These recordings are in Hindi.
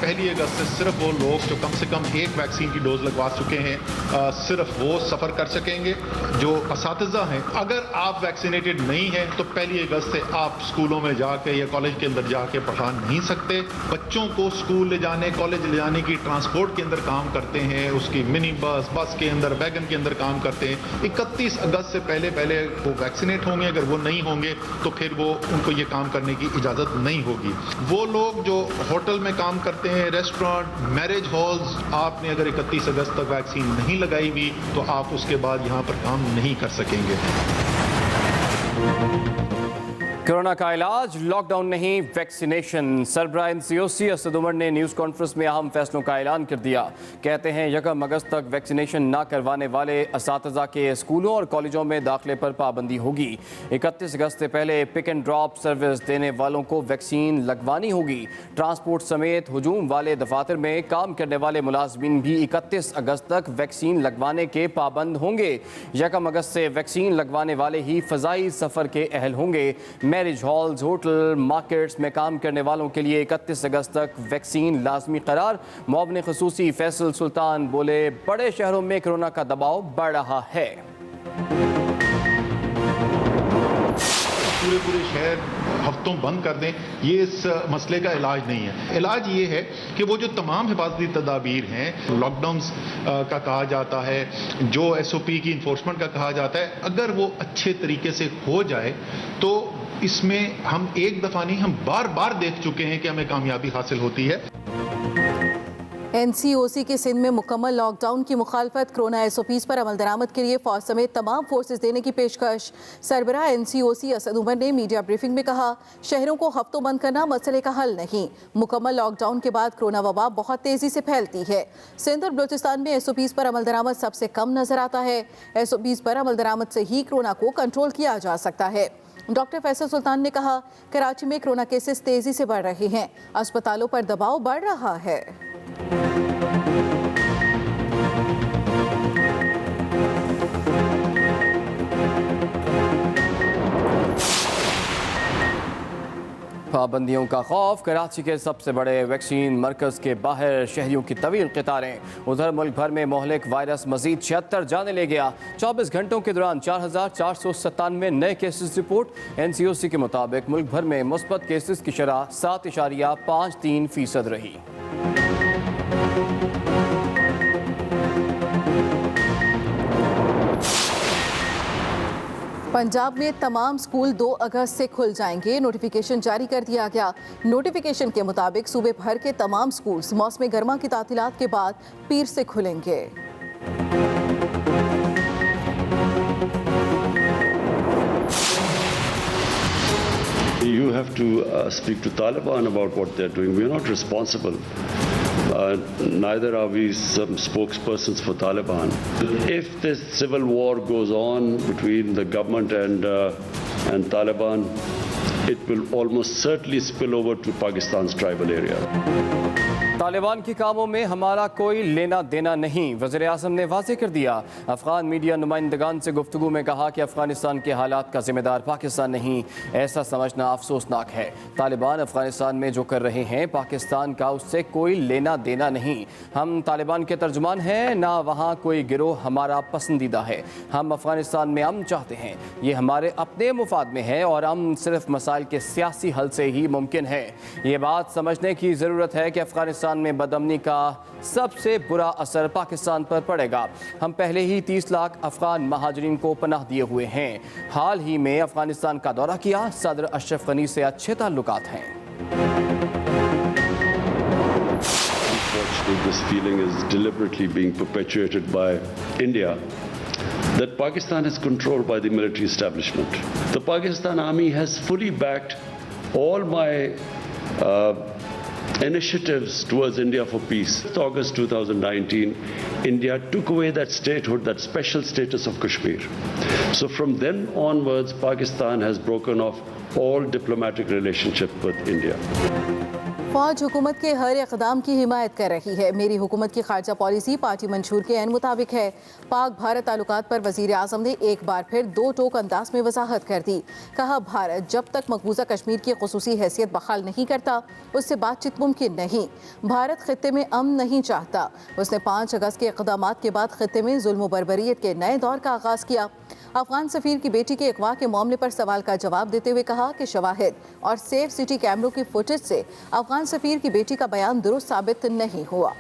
1 अगस्त से सिर्फ वो लोग जो कम से कम एक वैक्सीन की डोज लगवा चुके हैं सिर्फ वो सफ़र कर सकेंगे। जो असातिज़ा हैं, अगर आप वैक्सीनेटेड नहीं हैं तो 1 अगस्त से आप स्कूलों में जाके या कॉलेज के अंदर जाके पढ़ा नहीं सकते। बच्चों को स्कूल ले जाने, कॉलेज ले जाने की ट्रांसपोर्ट के अंदर काम करते हैं, उसकी मिनी बस के अंदर, वैगन के अंदर काम करते हैं। 31 अगस्त से पहले वो वैक्सीनेट होंगे। अगर वो नहीं होंगे तो फिर वो उनको ये काम करने की इजाज़त नहीं होगी। वो लोग जो होटल में काम करते हैं, रेस्टोरेंट, मैरिज हॉल्स, आपने अगर 31 अगस्त तक वैक्सीन नहीं लगाई हुई तो आप उसके बाद यहाँ पर काम नहीं कर सकेंगे। कोरोना का इलाज लॉकडाउन नहीं, वैक्सीनेशन। सरबराह एनसीओसी असद उमर ने न्यूज़ कॉन्फ्रेंस में अहम फैसलों का ऐलान कर दिया। कहते हैं 1 अगस्त तक वैक्सीनेशन ना करवाने वाले असातिज़ा के स्कूलों और कॉलेजों में दाखिले पर पाबंदी होगी। 31 अगस्त से पहले पिक एंड ड्रॉप सर्विस देने वालों को वैक्सीन लगवानी होगी। ट्रांसपोर्ट समेत हुजूम वाले दफातर में काम करने वाले मुलाजमीन भी 31 अगस्त तक वैक्सीन लगवाने के पाबंद होंगे। 1 अगस्त से वैक्सीन लगवाने वाले ही फ़ज़ाई सफ़र के अहल होंगे। मैरिज हॉल्स, होटल, मार्केट्स में काम करने वालों के लिए 31 अगस्त तक वैक्सीन लाजमी करार। मुअव्विन ख़ुसूसी फैसल सुल्तान बोले, बड़े शहरों में कोरोना का दबाव बढ़ रहा है। पूरे शहर हफ्तों बंद कर दें, ये इस मसले का इलाज नहीं है। इलाज ये है कि वो जो तमाम हिफाजती तदाबीर हैं, लॉकडाउन का कहा जाता है, जो SOP की इन्फोर्समेंट का कहा जाता है, अगर वो अच्छे तरीके से हो जाए तो इसमें हम एक दफ़ा नहीं, हम बार बार देख चुके हैं कि हमें कामयाबी हासिल होती है। NCOC के सिंध में मुकम्मल लॉकडाउन की मुखालफत, कोरोना SOPs पर अमल दरामद के लिए फौज समेत तमाम फोर्सेज देने की पेशकश। सरबराह NCOC असद उमर ने मीडिया ब्रीफिंग में कहा, शहरों को हफ्तों बंद करना मसले का हल नहीं। मुकम्मल लॉकडाउन के बाद कोरोना वबा बहुत तेजी से फैलती है। सिंध और बलूचिस्तान में SOPs पर अमल दरामद सबसे कम नजर आता है। SOPs पर अमल दरामद से ही कोरोना को कंट्रोल किया जा सकता है। डॉक्टर फैसल सुल्तान ने कहा, कराची में कोरोना केसेस तेजी से बढ़ रहे हैं, अस्पतालों पर दबाव बढ़ रहा है। पाबंदियों का खौफ, कराची के सबसे बड़े वैक्सीन मरकज़ के बाहर शहरियों की तवील कतारें। उधर मुल्क भर में मोहलिक वायरस मजीद 76 जाने ले गया। 24 घंटों के दौरान 4497 नए केसेस रिपोर्ट। NCOC के मुताबिक मुल्क भर में मुस्बत केसेस की शरह 7.53% रही। पंजाब में तमाम स्कूल 2 अगस्त से खुल जाएंगे। नोटिफिकेशन जारी कर दिया गया। नोटिफिकेशन के मुताबिक सूबे भर के तमाम स्कूल्स मौसम गर्मा की तातीलात के बाद पीर से खुलेंगे। You have to speak to Taliban about what they're doing. We're not responsible. Neither are we some spokespersons for Taliban. If this civil war goes on between the government and Taliban, it will almost certainly spill over to Pakistan's tribal area. Taliban के कामों में हमारा कोई लेना देना नहीं, वज़ीर आज़म ने वाज़ेह कर दिया। अफ़गान मीडिया नुमाइंदगान से गुफ्तगू में कहा कि अफ़गानिस्तान के हालात का ज़िम्मेदार पाकिस्तान नहीं, ऐसा समझना अफसोसनाक है। तालिबान अफ़गानिस्तान में जो कर रहे हैं, पाकिस्तान का उससे कोई लेना देना नहीं। हम तालिबान के तर्जुमान हैं, ना वहाँ कोई गिरोह हमारा पसंदीदा है। हम अफ़गानिस्तान में अमन चाहते हैं, ये हमारे अपने मुफाद में है और अमन सिर्फ मसाइल के सियासी हल से ही मुमकिन है। ये बात समझने की ज़रूरत है कि अफ़गानिस्तान में बदअमनी का सबसे बुरा असर पाकिस्तान पर पड़ेगा। हम पहले ही 30 लाख अफगान महाजरीन को पनाह दिए हुए हैं। हाल ही में अफगानिस्तान का दौरा किया। सदर अशरफ गनी से अच्छे ताल्लुकात हैं। This feeling is deliberately being perpetuated by India that Pakistan is controlled by the military establishment. The Pakistan Army has fully backed all my initiatives towards India for peace. August 2019, India took away that statehood, that special status of Kashmir. So from then onwards, Pakistan has broken off all diplomatic relationship with India. फौज हुकूमत के हर इकदाम की हिमायत कर रही है। मेरी हुकूमत की खारजा पॉलिसी पार्टी मंशूर के ऐन मुताबिक है। पाक भारत ताल्लुकात पर वज़ीर आज़म ने एक बार फिर दो टोक अंदाज में वजाहत कर दी। कहा, भारत जब तक मकबूजा कश्मीर की खुसूसी हैसियत बहाल नहीं करता उससे बातचीत मुमकिन नहीं। भारत खित्ते में अमन नहीं चाहता। उसने 5 अगस्त के इक़दामात के बाद खित्ते में जुल्म बर्बरियत के नए दौर का आगाज़ किया। अफगान सफ़ीर की बेटी के अगवा के मामले पर सवाल का जवाब देते हुए कहा कि शवाहिद और सेफ सिटी कैमरों की फुटेज से अफगान सफ़ीर की बेटी का बयान दुरुस्त साबित नहीं हुआ।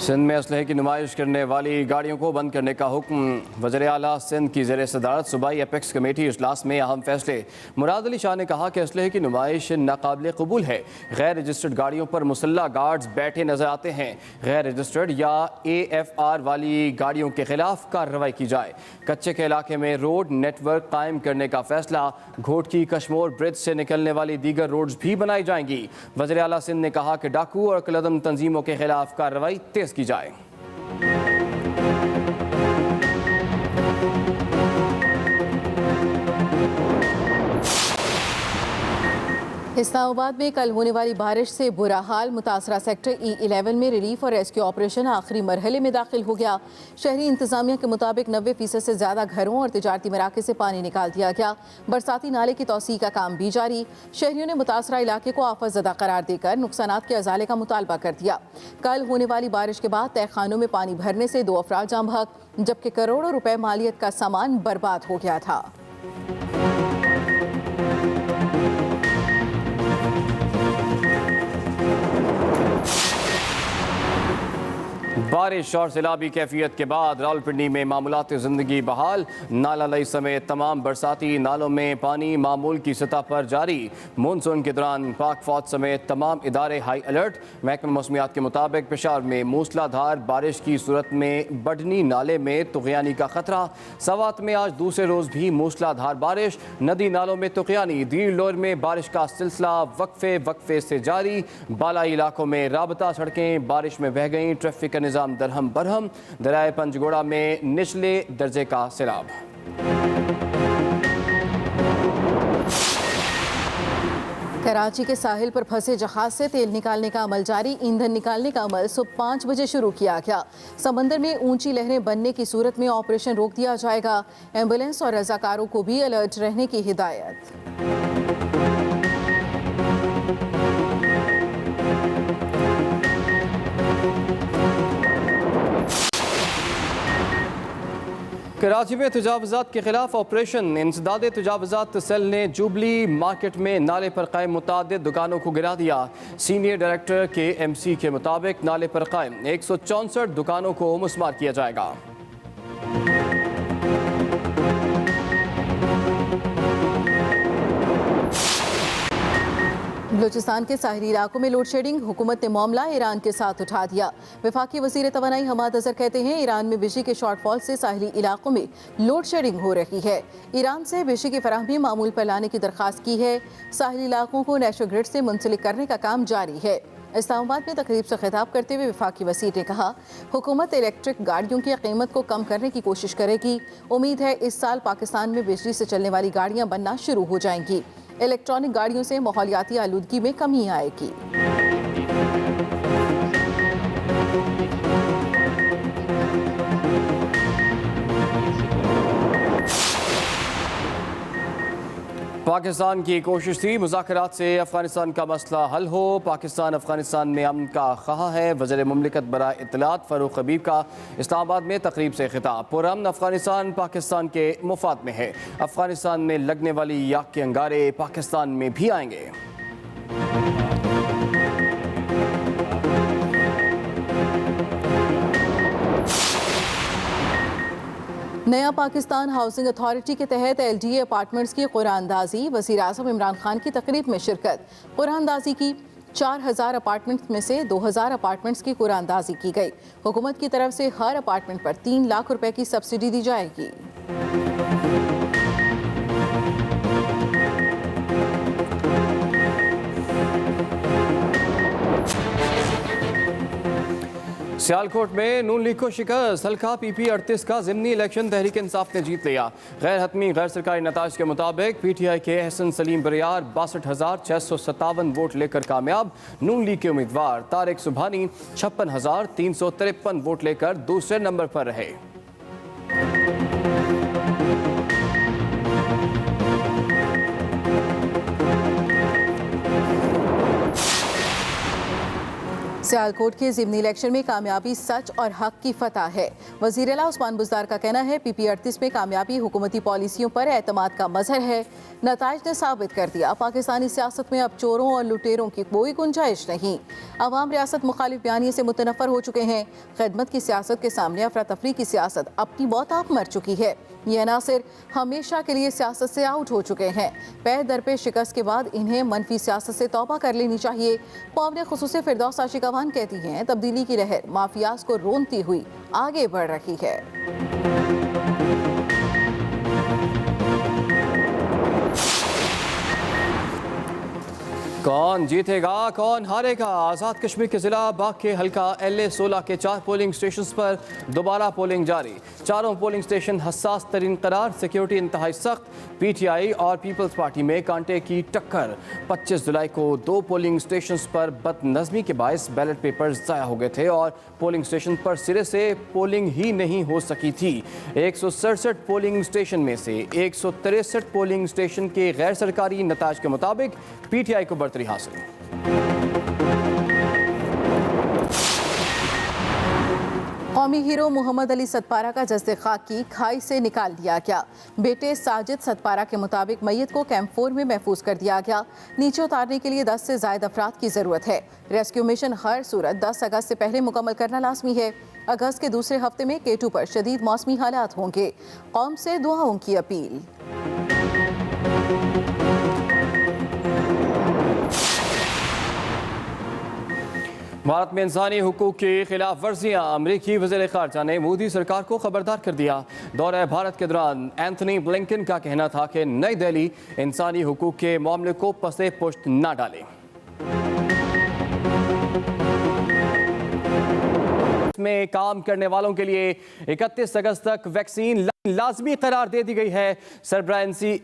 सिंध में असलहे की नुमाइश करने वाली गाड़ियों को बंद करने का हुक्म। वज़ीर आला सिंध की ज़ेर सदारत सूबाई एपेक्स कमेटी इजलास में अहम फैसले। मुराद अली शाह ने कहा कि असलहे की नुमाइश नाकाबिल कबूल है। गैर रजिस्टर्ड गाड़ियों पर मुसल्ला गार्ड्स बैठे नजर आते हैं। गैर रजिस्टर्ड या AFR वाली गाड़ियों के खिलाफ कार्रवाई की जाए। कच्चे के इलाके में रोड नेटवर्क कायम करने का फैसला। घोटकी कशमोर ब्रिज से निकलने वाली दीगर रोड्स भी बनाई जाएंगी। वज़ीर आला सिंध ने कहा कि डाकू और कलदम तंजीमों के खिलाफ कार्रवाई तेज की जाए। इस्लामाबाद में कल होने वाली बारिश से बुरा हाल। मुतासरा सेक्टर E11 में रिलीफ और रेस्क्यू ऑपरेशन आखिरी मरहले में दाखिल हो गया। शहरी इंतजामिया के मुताबिक 90% से ज़्यादा घरों और तिजारती मराकज़ से पानी निकाल दिया गया। बरसाती नाले की तौसी का काम भी जारी। शहरियों ने मुतासरा इलाके को आफतज़दा करार देकर नुकसानात के अजाले का मुतालबा कर दिया। कल होने वाली बारिश के बाद तहखानों में पानी भरने से 2 अफराद जाम बहक, जबकि करोड़ों रुपए मालियत का सामान बर्बाद हो गया था। बारिश और सैलाबी कैफियत के बाद रावलपिंडी में मामूलात ज़िंदगी बहाल। नाला लई समेत तमाम बरसाती नालों में पानी मामूल की सतह पर जारी। मानसून के दौरान पाक फौज समेत तमाम इदारे हाई अलर्ट। महकमा मौसमियात के मुताबिक पेशावर में मूसलाधार बारिश की सूरत में बढ़नी नाले में तुग़यानी का खतरा। सवात में आज दूसरे रोज़ भी मूसलाधार बारिश। नदी नालों में तुग़यानी। दीर लोर में बारिश का सिलसिला वक्फे से जारी। बालाई इलाकों में राबता सड़कें बारिश में बह गईं। ट्रैफिक का निज़ाम दरहम बरहम। दरियाए पंजगोड़ा में निचले दर्जे का सैलाब। कराची के साहिल पर फंसे जहाज से तेल निकालने का अमल जारी। ईंधन निकालने का अमल सुबह 5 बजे शुरू किया गया। समंदर में ऊंची लहरें बनने की सूरत में ऑपरेशन रोक दिया जाएगा। एम्बुलेंस और रजाकारों को भी अलर्ट रहने की हिदायत। कराची में तजावुज़ात के खिलाफ ऑपरेशन। इंसदाद तजावुज़ात सेल ने जुबली मार्केट में नाले पर कायम मुतादिद दुकानों को गिरा दिया। सीनियर डायरेक्टर के MC के मुताबिक नाले पर कायम 164 दुकानों को मुस्मार किया जाएगा। बलूचिस्तान के साहिली इलाकों में लोड शेडिंग। हुकूमत ने मामला ईरान के साथ उठा दिया। वफाकी वज़ीर तवानाई हमाद अज़हर कहते हैं, ईरान में बिजली के शॉर्टफॉल से साहिली इलाकों में लोड शेडिंग हो रही है। ईरान से बिजली की फराहमी मामूल पर लाने की दरख्वास्त की है। साहिली इलाकों को नेशनल ग्रिड से मुंसलिक करने का काम जारी है। इस्लामाबाद में तकरीब से खिताब करते हुए वफाकी वज़ीर ने कहा, हुकूमत इलेक्ट्रिक गाड़ियों की कीमत को कम करने की कोशिश करेगी। उम्मीद है इस साल पाकिस्तान में बिजली से चलने वाली गाड़ियाँ बनना शुरू हो जाएंगी। इलेक्ट्रॉनिक गाड़ियों से माहौलियाती आलूदगी में कमी आएगी। पाकिस्तान की कोशिश थी मुज़ाकरात से अफगानिस्तान का मसला हल हो। पाकिस्तान अफगानिस्तान में अमन का ख्वाह है। वज़ीर मुमलिकत बराए इत्तलात फ़ारूक हबीब का इस्लामाबाद में तकरीब से खिताब। पुरअमन अफगानिस्तान पाकिस्तान के मुफाद में है। अफगानिस्तान में लगने वाली आग के अंगारे पाकिस्तान में भी आएंगे। नया पाकिस्तान हाउसिंग अथॉरिटी के तहत LDA अपार्टमेंट्स की कुरानंदाजी। वज़ीर आज़म इमरान खान की तकरीब में शिरकत। कुरानंदाजी की 4000 अपार्टमेंट्स में से 2000 अपार्टमेंट्स की कुरानंदाजी की गई। हुकूमत की तरफ से हर अपार्टमेंट पर 3 लाख रुपए की सब्सिडी दी जाएगी। सियालकोट में नून लीग को शिकस्त, हल्का PP 38 का ज़िमनी इलेक्शन तहरीक इंसाफ ने जीत लिया। गैर हतमी गैर सरकारी नताज के मुताबिक PTI के एहसन सलीम बरियार 62,657 वोट लेकर कामयाब। नून लीग के उम्मीदवार तारिक सुबहानी 56,353 वोट लेकर दूसरे नंबर पर रहे। सियालकोट के ज़िमनी इलेक्शन में कामयाबी सच और हक की फतह है। वज़ीर आला उस्मान बुज़दार का कहना है PP 38 में कामयाबी हुकूमती पॉलिसियों पर एतमाद का मजहर है। नताइज ने साबित कर दिया पाकिस्तानी सियासत में अब चोरों और लुटेरों की कोई गुंजाइश नहीं। अवाम रियासत मुखालिफ बयानी से मुतनफ़र हो चुके हैं। खिदमत की सियासत के सामने अफरा तफरी की सियासत अपनी मौत आप मर चुकी है। ये अनासिर हमेशा के लिए सियासत से आउट हो चुके हैं। पैर दर पे शिकस्त के बाद इन्हें मनफी सियासत से तौबा कर लेनी चाहिए। कौम खुसूस फिरदौस आशिक अवान कहती हैं तब्दीली की लहर माफियाज को रोनती हुई आगे बढ़ रही है। कौन जीतेगा कौन हारेगा? आज़ाद कश्मीर के जिला बाग के हल्का LA 16 के 4 पोलिंग स्टेशन पर दोबारा पोलिंग जारी। चारों पोलिंग स्टेशन हसास तरीन करार, सिक्योरिटी इंतहाई सख्त। PTI और पीपल्स पार्टी में कांटे की टक्कर। 25 जुलाई को 2 पोलिंग स्टेशन पर बदनज़मी के बायस बैलेट पेपर्स ज़ाया हो गए थे और पोलिंग स्टेशन पर सिरे से पोलिंग ही नहीं हो सकी थी। 167 पोलिंग स्टेशन में से 163 पोलिंग स्टेशन के गैर सरकारी नताज के मुताबिक PTI को बरतरी हासिल। कौमी हीरो मोहम्मद अली सतपारा का जस्द खाकी खाई से निकाल दिया गया। बेटे साजिद सतपारा के मुताबिक मैयत को कैंप 4 में महफूज कर दिया गया। नीचे उतारने के लिए 10 से ज़ायद अफराद की ज़रूरत है। रेस्क्यू मिशन हर सूरत 10 अगस्त से पहले मुकम्मल करना लाजमी है। अगस्त के दूसरे हफ्ते में K2 पर शदीद मौसमी हालात होंगे। कौम से दुआओं की अपील। भारत में इंसानी हुकूक की खिलाफ वर्जियाँ, अमरीकी वज़ीर ख़ारजा ने मोदी सरकार को खबरदार कर दिया। दौरे भारत के दौरान एंथनी ब्लिंकन का कहना था कि नई दिल्ली इंसानी हुकूक के मामले को पसे पुश्त न डाले। में काम करने वालों के लिए 31 अगस्त तक वैक्सीन लाजमी करार दे दी गई है। सरबराह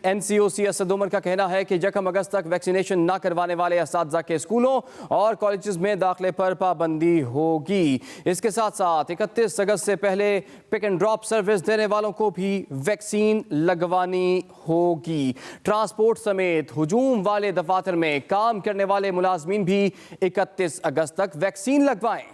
NCOC असद उमर का कहना है कि 1 अगस्त तक वैक्सीनेशन ना करवाने वाले असातिज़ा के स्कूलों और कॉलेजेस में दाखिले पर पाबंदी होगी। इसके साथ साथ 31 अगस्त से पहले पिक एंड ड्रॉप सर्विस देने वालों को भी वैक्सीन लगवानी होगी। ट्रांसपोर्ट समेत हुजूम वाले दफातर में काम करने वाले मुलाजमीन भी 31 अगस्त तक वैक्सीन लगवाएं।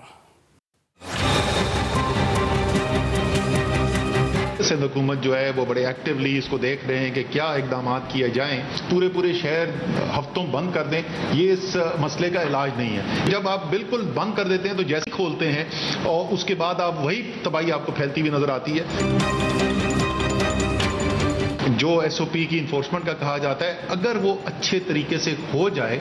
सिंध हुकूमत जो है वो बड़े एक्टिवली इसको देख रहे हैं कि क्या इकदाम किए जाएं। पूरे शहर हफ्तों बंद कर दें, ये इस मसले का इलाज नहीं है। जब आप बिल्कुल बंद कर देते हैं तो जैसे खोलते हैं और उसके बाद आप वही तबाही आपको फैलती हुई नजर आती है। जो SOP की इन्फोर्समेंट का कहा जाता है, अगर वो अच्छे तरीके से हो जाए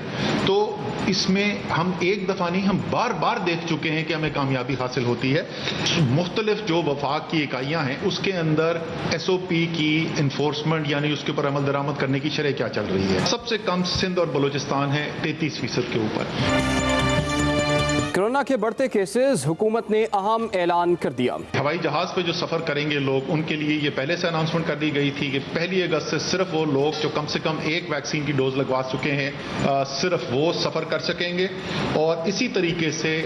तो इसमें हम एक दफ़ा नहीं, हम बार बार देख चुके हैं कि हमें कामयाबी हासिल होती है। मुख्तलिफ जो वफाक की इकाइयाँ हैं उसके अंदर SOP की इन्फोर्समेंट यानी उसके ऊपर अमल दरामद करने की शरह क्या चल रही है। सबसे कम सिंध और बलूचिस्तान है 33% के ऊपर। कोरोना के बढ़ते केसेस, हुकूमत ने अहम ऐलान कर दिया। हवाई जहाज पे जो सफर करेंगे लोग, उनके लिए ये पहले से अनाउंसमेंट कर दी गई थी कि 1 अगस्त से सिर्फ वो लोग जो कम से कम 1 वैक्सीन की डोज लगवा चुके हैं सिर्फ वो सफर कर सकेंगे। और इसी तरीके से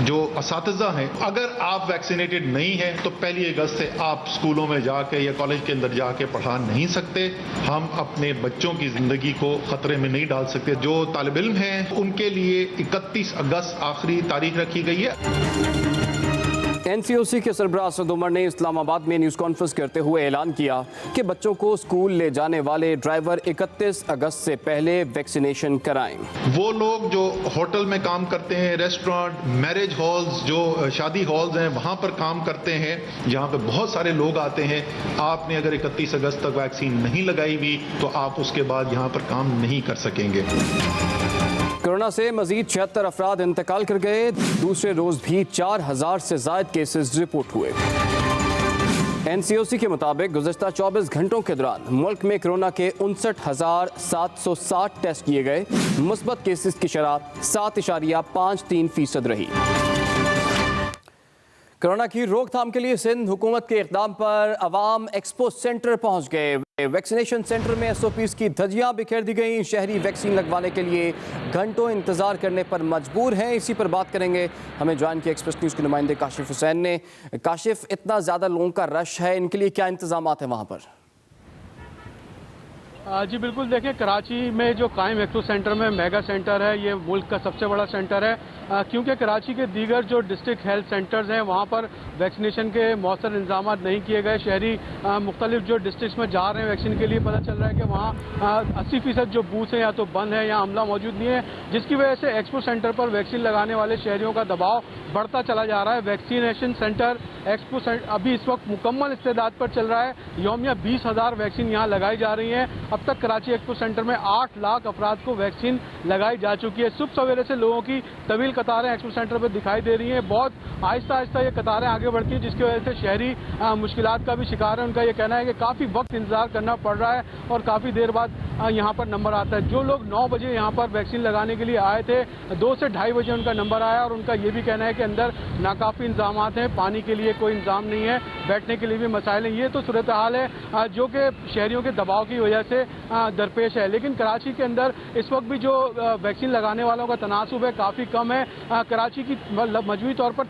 जो असातिज़ा हैं, अगर आप वैक्सीनेटेड नहीं हैं तो 1 अगस्त से आप स्कूलों में जाके या कॉलेज के अंदर जाके पढ़ा नहीं सकते। हम अपने बच्चों की जिंदगी को खतरे में नहीं डाल सकते। जो तालिब इल्म हैं उनके लिए 31 अगस्त आखिरी तारीख रखी गई है। NCOC के सरबराह असद उमर ने इस्लामाबाद में न्यूज़ कॉन्फ्रेंस करते हुए ऐलान किया कि बच्चों को स्कूल ले जाने वाले ड्राइवर 31 अगस्त से पहले वैक्सीनेशन कराएं। वो लोग जो होटल में काम करते हैं, रेस्टोरेंट, मैरिज हॉल्स, जो शादी हॉल्स हैं, वहाँ पर काम करते हैं, जहाँ पे बहुत सारे लोग आते हैं, आपने अगर 31 अगस्त तक वैक्सीन नहीं लगाई हुई तो आप उसके बाद यहाँ पर काम नहीं कर सकेंगे। कोरोना से मजीद 76 अफराद इंतकाल कर गए। दूसरे रोज भी 4000 से ज्यादा केसेस रिपोर्ट हुए। NCOC के मुताबिक गुज़श्ता 24 घंटों के दौरान मुल्क में कोरोना के 59,760 टेस्ट किए गए। मुस्बत केसेस की शरह 7.53% रही। कोरोना की रोकथाम के लिए सिंध हुकूमत के इक़दाम पर अवाम एक्सपो सेंटर पहुंच गए। वैक्सीनेशन सेंटर में SOPs की धज्जियां बिखेर दी गई। शहरी वैक्सीन लगवाने के लिए घंटों इंतजार करने पर मजबूर हैं। इसी पर बात करेंगे, हमें ज्वाइन किया एक्सप्रेस न्यूज़ के नुमाइंदे काशिफ हुसैन ने। काशिफ, इतना ज़्यादा लोगों का रश है, इनके लिए क्या इंतजाम है वहाँ पर? जी बिल्कुल, देखिए कराची में जो कायम एक्सपो सेंटर में मेगा सेंटर है, ये मुल्क का सबसे बड़ा सेंटर है, क्योंकि कराची के दीगर जो डिस्ट्रिक्ट हेल्थ सेंटर्स हैं वहाँ पर वैक्सीनेशन के मौसर इंतजाम नहीं किए गए। शहरी मुख्तलिफ जो डिस्ट्रिक्ट में जा रहे हैं वैक्सीन के लिए, पता चल रहा है कि वहाँ 80% जो बूथ हैं या तो बंद है या अमला मौजूद नहीं है, जिसकी वजह से एक्सपो सेंटर पर वैक्सीन लगाने वाले शहरियों का दबाव बढ़ता चला जा रहा है। वैक्सीनेशन सेंटर एक्सपो सेंटर अभी इस वक्त मुकम्मल इस्तेदाद पर चल रहा है। यौमिया 20,000 वैक्सीन यहाँ लगाई जा रही हैं। अब तक कराची एक्सपो सेंटर में 8 लाख अफराद को वैक्सीन लगाई जा चुकी है। सुबह सवेरे से लोगों की तवील कतारें एक्सपो सेंटर पर दिखाई दे रही हैं। बहुत आहिस्ता आहिस्ता ये कतारें आगे बढ़ती हैं, जिसकी वजह से शहरी मुश्किलात का भी शिकार है। उनका ये कहना है कि काफ़ी वक्त इंतजार करना पड़ रहा है और काफ़ी देर बाद यहाँ पर नंबर आता है। जो लोग 9 बजे यहाँ पर वैक्सीन लगाने के लिए आए थे, 2 से 2:30 बजे उनका नंबर आया और उनका ये भी कहना है कि अंदर नाकाफी इंतजाम हैं, पानी के लिए कोई इंतजाम नहीं है, बैठने के लिए भी मसाइल हैं। ये तो सूरत हाल है जो कि शहरियों के दबाव की वजह से दरपेश है। लेकिन कराची के अंदर इस वक्त भी जो वैक्सीन लगाने वालों का तनासुब है काफ़ी कम है। कराची की मजमूई तौर पर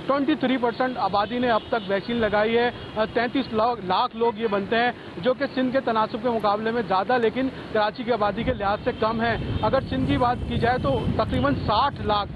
23% आबादी ने अब तक वैक्सीन लगाई है। 33 लाख लोग ये बनते हैं, जो कि सिंध के तनासुब के मुकाबले में ज़्यादा, लेकिन कराची की आबादी के लिहाज से कम है। अगर सिंध की बात की जाए तो तकरीबन 60 लाख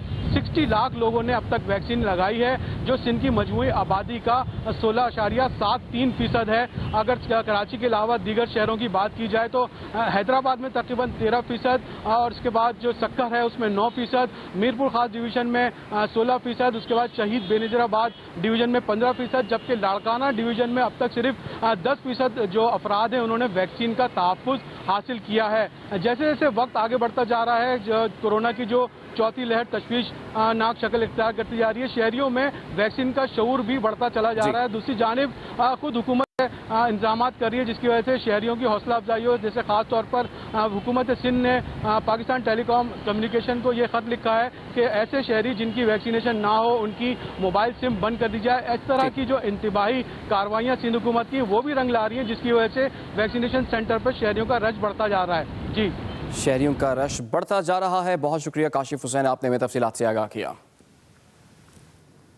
लोगों ने अब तक वैक्सीन लगाई है, जो सिंध की मजमूई आबादी का 16.73% है। अगर कराची के अलावा दीगर शहरों की बात की जाए तो हैदराबाद में तकरीबन 13% और उसके बाद जो सक्कर है उसमें 9%, मीरपुर खास डिवीज़न में 16%, उसके बाद शहीद बेनज़ीराबाद डिवीज़न में 15%, जबकि लाड़काना डिवीज़न में अब तक सिर्फ 10% जो अफराद हैं उन्होंने वैक्सीन का तहफ़्फ़ुज़ हासिल किया है। जैसे जैसे वक्त आगे बढ़ता जा रहा है, कोरोना की जो चौथी लहर तशवीशनाक शक्ल इख्तियार करती जा रही है, शहरियों में वैक्सीन का शऊर भी बढ़ता चला जा रहा है। दूसरी जानिब खुद हुकूमत इंतजाम कर रही है, जिसकी वजह से शहरियों की हौसला अफजाई हो। जैसे खास तौर पर हुकूमत सिंध ने पाकिस्तान टेलीकॉम कम्युनिकेशन को ये ख़त लिखा है कि ऐसे शहरी जिनकी वैक्सीनेशन ना हो उनकी मोबाइल सिम बंद कर दी जाए। इस तरह की जो इंतबाही कार्रवाइयाँ सिंध हुकूमत की वो भी रंग ला रही हैं, जिसकी वजह से वैक्सीनेशन सेंटर पर शहरियों का रश बढ़ता जा रहा है। जी, शहरियों का रश बढ़ता जा रहा है। बहुत शुक्रिया काशिफ हुसैन, आपने हमें तफसीलात से आगाह किया।